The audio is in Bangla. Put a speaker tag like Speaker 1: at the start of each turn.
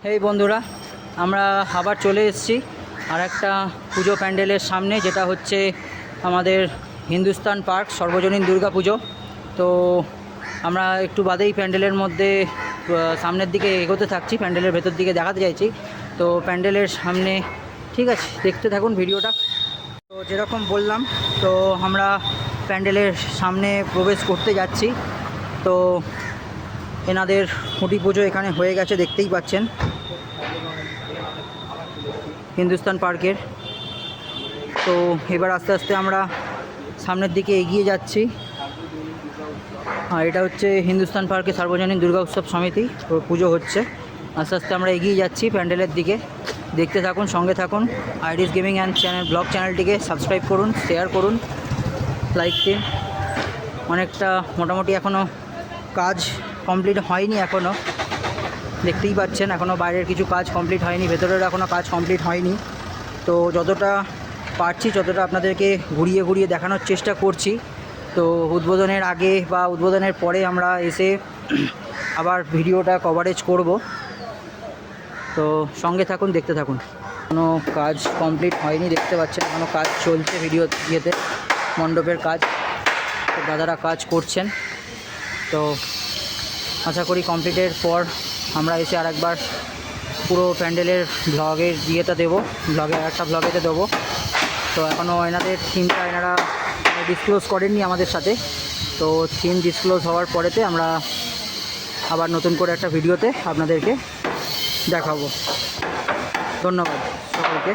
Speaker 1: এই বন্ধুরা, আমরা আবার চলে এসেছি আর একটা পুজো প্যান্ডেলের সামনে, যেটা হচ্ছে আমাদের হিন্দুস্তান পার্ক সর্বজনীন দুর্গা পুজো। তো আমরা একটু বাদেই প্যান্ডেলের মধ্যে সামনের দিকে এগোতে থাকছি, প্যান্ডেলের ভেতর দিকে দেখাতে চাইছি। তো প্যান্ডেলের সামনে, ঠিক আছে, দেখতে থাকুন ভিডিওটা। তো যেরকম বললাম, তো আমরা প্যান্ডেলের সামনে প্রবেশ করতে যাচ্ছি। তো এনাদের খুঁটি পুজো এখানে হয়ে গেছে, দেখতেই পাচ্ছেন হিন্দুস্তান পার্কের। তো এবার আস্তে আস্তে আমরা সামনের দিকে এগিয়ে যাচ্ছি। আর এটা হচ্ছে হিন্দুস্তান পার্কে সার্বজনীন দুর্গা উৎসব সমিতি পুজো হচ্ছে। আস্তে আস্তে আমরা এগিয়ে যাচ্ছি প্যান্ডেলের দিকে, দেখতে থাকুন, সঙ্গে থাকুন। আইডিস গেমিং অ্যান্ড ব্লগ চ্যানেলটিকে সাবস্ক্রাইব করুন, শেয়ার করুন, লাইক দিন। অনেকটা মোটামুটি এখনও কাজ কমপ্লিট হয়নি, এখনও দেখতেই পাচ্ছেন এখনও বাইরের কিছু কাজ কমপ্লিট হয়নি, ভেতরের এখনও কাজ কমপ্লিট হয়নি। তো যতটা পারছি ততটা আপনাদেরকে ঘুরিয়ে ঘুরিয়ে দেখানোর চেষ্টা করছি। তো উদ্বোধনের আগে বা উদ্বোধনের পরে আমরা এসে আবার ভিডিওটা কভারেজ করব। তো সঙ্গে থাকুন, দেখতে থাকুন। কোনো কাজ কমপ্লিট হয়নি, দেখতে পাচ্ছেন এখনও কাজ চলছে ভিডিও ইয়েতে, মণ্ডপের কাজ। তো দাদারা কাজ করছেন। তো আশা করি কমপ্লিটের পর আমরা এসে আরেকবার পুরো প্যান্ডেলের ব্লগের ইয়েটা দেবো, একটা ব্লগেতে দেবো। তো এখনও এনাদের থিমটা এনারা ডিসক্লোজ করেননি আমাদের সাথে। তো থিম ডিসক্লোজ হওয়ার পরেতে আমরা আবার নতুন করে একটা ভিডিওতে আপনাদেরকে দেখাবো। ধন্যবাদ সকলকে।